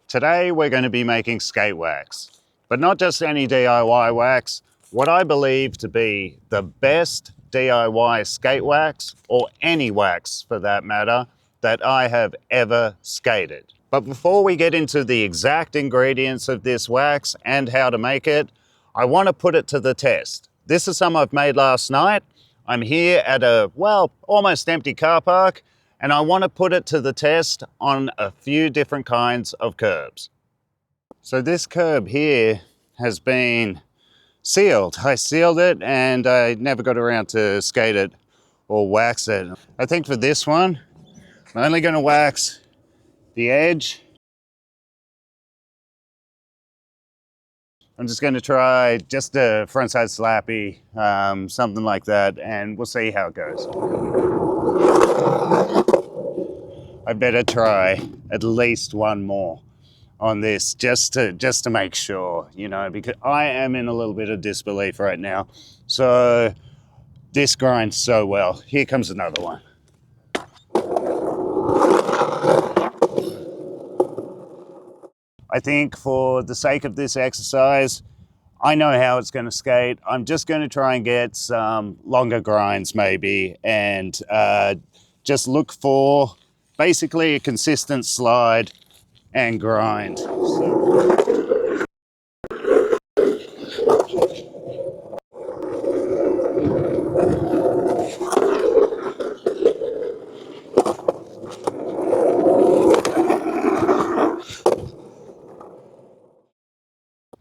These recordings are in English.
Today we're going to be making skate wax, but not just any DIY wax, what I believe to be the best DIY skate wax, or any wax for that matter, that I have ever skated. But before we get into the exact ingredients of this wax and how to make it, I want to put it to the test. This is some I've made last night. I'm here at a, well, almost empty car park, and I want to put it to the test on a few different kinds of curbs. So this curb here has been sealed. I sealed it and I never got around to skate it or wax it. I think for this one, I'm only going to wax the edge. I'm just going to try just a frontside slappy, something like that, and we'll see how it goes. I better try at least one more on this just to make sure, you know, because I am in a little bit of disbelief right now. So this grinds so well. Here comes another one. I think for the sake of this exercise, I know how it's going to skate. I'm just going to try and get some longer grinds maybe, and just look for basically a consistent slide and grind.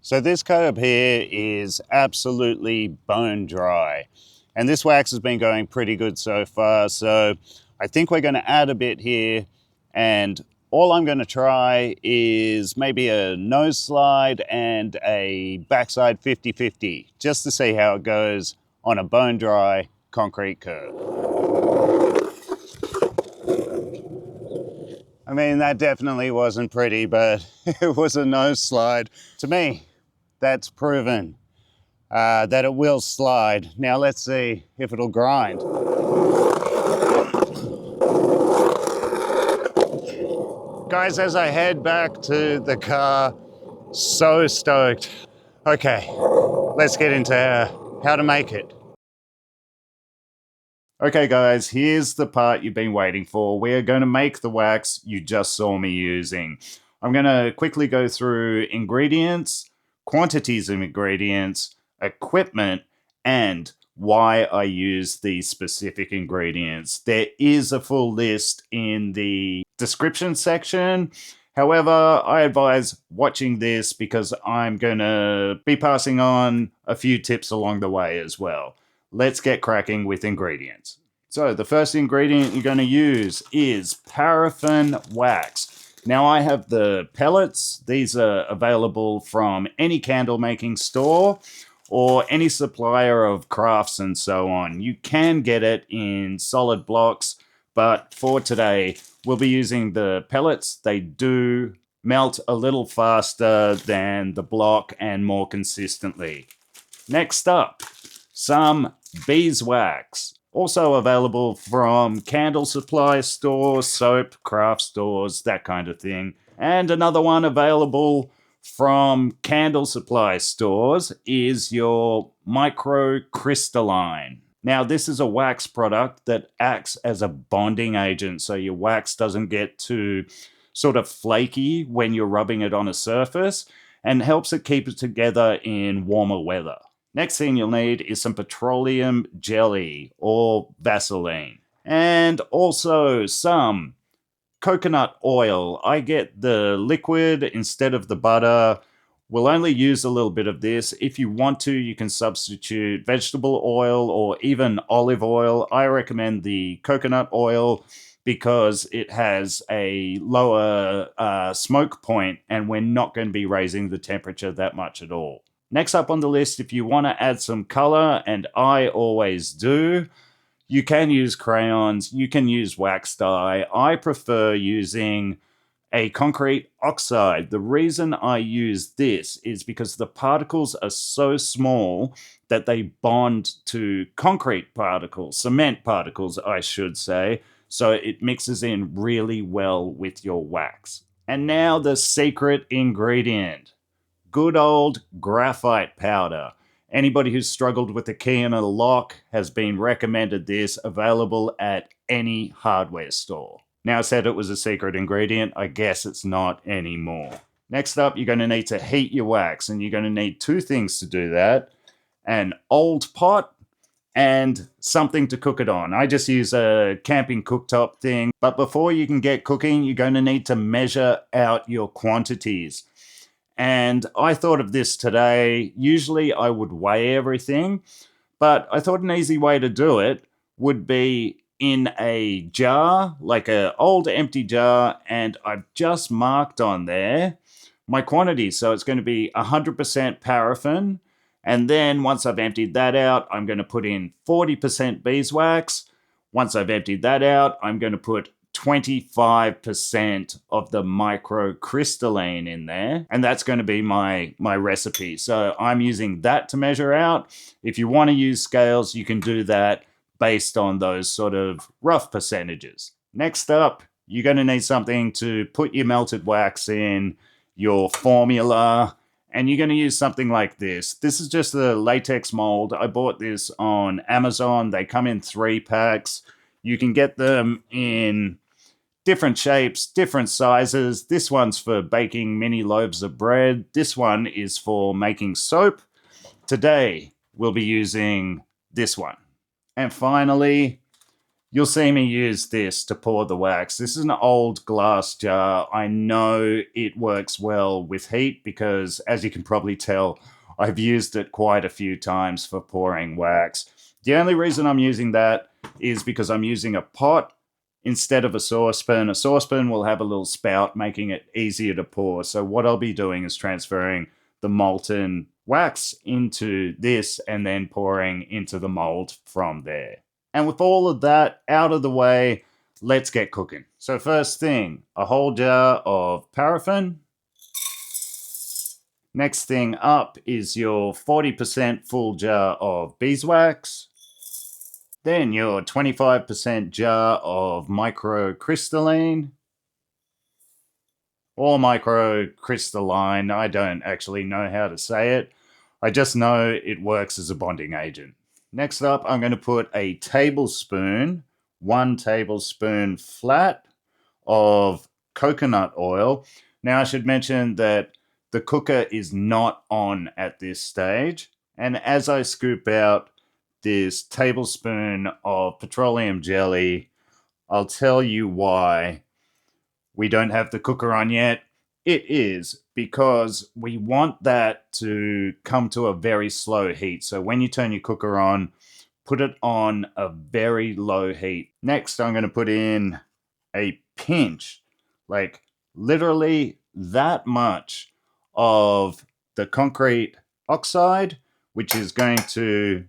So this curb here is absolutely bone dry, and this wax has been going pretty good so far, so I think we're going to add a bit here, and all I'm going to try is maybe a nose slide and a backside 50-50, just to see how it goes on a bone dry concrete curb. I mean, that definitely wasn't pretty, but it was a nose slide. To me, that's proven that it will slide. Now let's see if it'll grind. Guys, as I head back to the car, so stoked. Okay, let's get into how to make it. Okay guys, here's the part you've been waiting for. We're going to make the wax you just saw me using. I'm going to quickly go through ingredients, quantities of ingredients, equipment, and why I use these specific ingredients. There is a full list in the description section. However, I advise watching this because I'm going to be passing on a few tips along the way as well. Let's get cracking with ingredients. So the first ingredient you're going to use is paraffin wax. Now I have the pellets. These are available from any candle making store or any supplier of crafts and so on. You can get it in solid blocks, but for today, we'll be using the pellets. They do melt a little faster than the block and more consistently. Next up, some beeswax. Also available from candle supply stores, soap, craft stores, that kind of thing. And another one available from candle supply stores is your Microcrystalline. Now, this is a wax product that acts as a bonding agent, so your wax doesn't get too sort of flaky when you're rubbing it on a surface, and helps it keep it together in warmer weather. Next thing you'll need is some petroleum jelly or Vaseline, and also some coconut oil. I get the liquid instead of the butter. We'll only use a little bit of this. If you want to, you can substitute vegetable oil or even olive oil. I recommend the coconut oil because it has a lower smoke point, and we're not going to be raising the temperature that much at all. Next up on the list, if you want to add some color, and I always do, you can use crayons, you can use wax dye. I prefer using a concrete oxide. The reason I use this is because the particles are so small that they bond to concrete particles, cement particles, I should say, so it mixes in really well with your wax. And now the secret ingredient. Good old graphite powder. Anybody who's struggled with a key and a lock has been recommended this, available at any hardware store. Now, I said it was a secret ingredient. I guess it's not anymore. Next up, you're going to need to heat your wax, and you're going to need two things to do that: an old pot and something to cook it on. I just use a camping cooktop thing. But before you can get cooking, you're going to need to measure out your quantities. And I thought of this today. Usually I would weigh everything, but I thought an easy way to do it would be in a jar, like an old empty jar, and I've just marked on there my quantities. So it's going to be 100% paraffin. And then once I've emptied that out, I'm going to put in 40% beeswax. Once I've emptied that out, I'm going to put 25% of the microcrystalline in there, and that's going to be my recipe. So I'm using that to measure out. If you want to use scales, you can do that based on those sort of rough percentages. Next up, you're going to need something to put your melted wax in, your formula, and you're going to use something like this. This is just a latex mold. I bought this on Amazon. They come in 3 packs. You can get them in different shapes, different sizes. This one's for baking mini loaves of bread. This one is for making soap. Today, we'll be using this one. And finally, you'll see me use this to pour the wax. This is an old glass jar. I know it works well with heat because, as you can probably tell, I've used it quite a few times for pouring wax. The only reason I'm using that is because I'm using a pot instead of a saucepan. A saucepan will have a little spout, making it easier to pour. So what I'll be doing is transferring the molten wax into this and then pouring into the mold from there. And with all of that out of the way, let's get cooking. So first thing, a whole jar of paraffin. Next thing up is your 40% full jar of beeswax. Then your 25% jar of microcrystalline, or microcrystalline. I don't actually know how to say it. I just know it works as a bonding agent. Next up, I'm going to put a tablespoon, 1 tablespoon flat of coconut oil. Now, I should mention that the cooker is not on at this stage. And as I scoop out this tablespoon of petroleum jelly, I'll tell you why we don't have the cooker on yet. It is because we want that to come to a very slow heat. So when you turn your cooker on, put it on a very low heat. Next, I'm going to put in a pinch, like literally that much of the concrete oxide, which is going to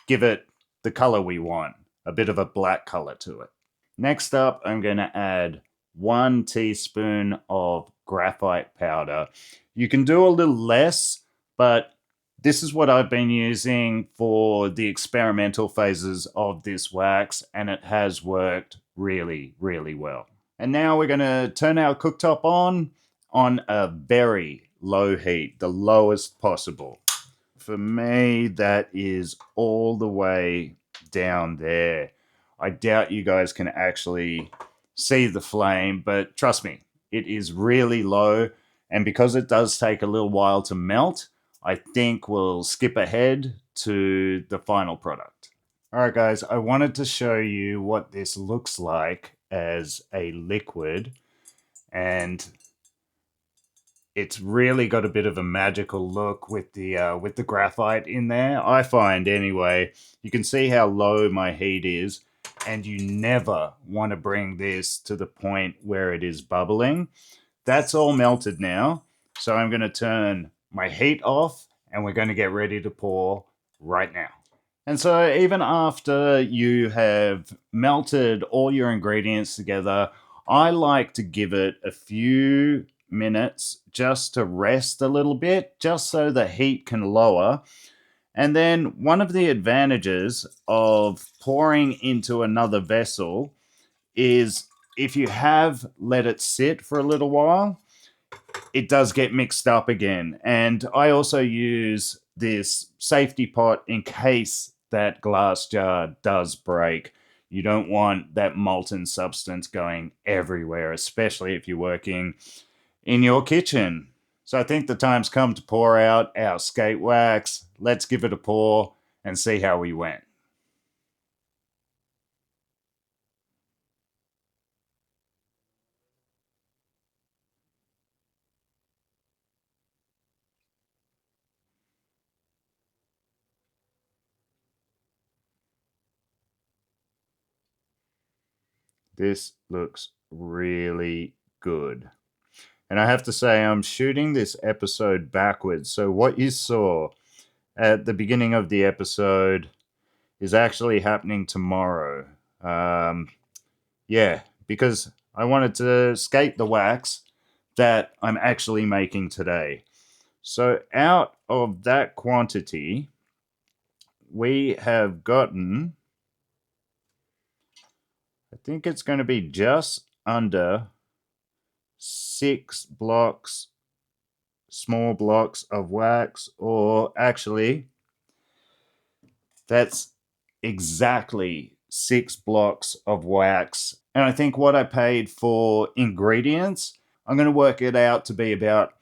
give it the color we want, a bit of a black color to it. Next up, I'm going to add 1 teaspoon of graphite powder. You can do a little less, but this is what I've been using for the experimental phases of this wax, and it has worked really, really well. And now we're going to turn our cooktop on a very low heat, the lowest possible. For me, that is all the way down there. I doubt you guys can actually see the flame, but trust me, it is really low. And because it does take a little while to melt, I think we'll skip ahead to the final product. All right, guys, I wanted to show you what this looks like as a liquid. And it's really got a bit of a magical look with the graphite in there, I find anyway. You can see how low my heat is, and you never want to bring this to the point where it is bubbling. That's all melted now, so I'm going to turn my heat off, and we're going to get ready to pour right now. And so even after you have melted all your ingredients together, I like to give it a few minutes just to rest a little bit, just so the heat can lower. And then one of the advantages of pouring into another vessel is if you have let it sit for a little while, it does get mixed up again. And I also use this safety pot in case that glass jar does break. You don't want that molten substance going everywhere, especially if you're working in your kitchen. So I think the time's come to pour out our skate wax. Let's give it a pour and see how we went. This looks really good. And I have to say, I'm shooting this episode backwards. So what you saw at the beginning of the episode is actually happening tomorrow. Um, yeah, because I wanted to skate the wax that I'm actually making today. So out of that quantity, we have gotten, I think it's going to be just under 6 blocks, small blocks of wax, or actually, that's exactly 6 blocks of wax. And I think what I paid for ingredients, I'm going to work it out to be about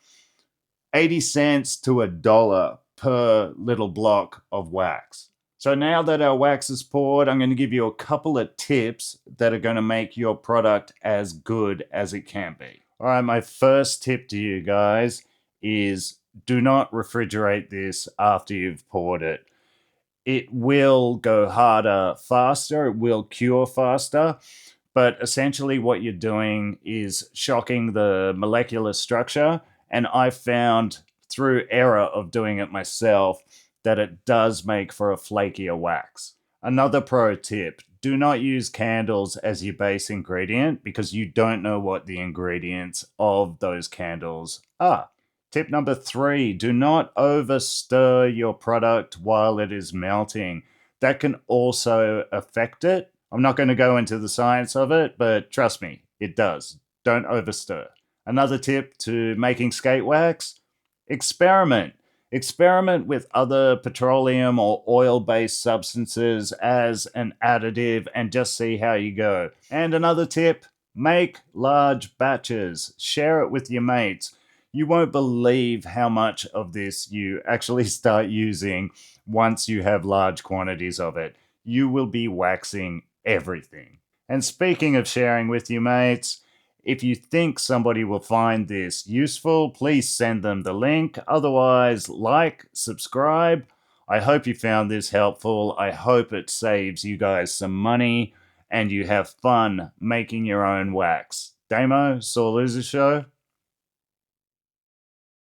80 cents to $1 per little block of wax. So now that our wax is poured, I'm going to give you a couple of tips that are going to make your product as good as it can be. All right, my first tip to you guys is do not refrigerate this after you've poured it. It will go harder faster, it will cure faster, but essentially what you're doing is shocking the molecular structure, and I found through error of doing it myself that it does make for a flakier wax. Another pro tip, do not use candles as your base ingredient because you don't know what the ingredients of those candles are. Tip number 3, do not over stir your product while it is melting. That can also affect it. I'm not going to go into the science of it, but trust me, it does. Don't over stir. Another tip to making skate wax, experiment. Experiment with other petroleum or oil-based substances as an additive and just see how you go. And another tip, make large batches. Share it with your mates. You won't believe how much of this you actually start using once you have large quantities of it. You will be waxing everything. And speaking of sharing with your mates, if you think somebody will find this useful, please send them the link. Otherwise, like, subscribe. I hope you found this helpful. I hope it saves you guys some money and you have fun making your own wax. Damo, Sore Loser Show.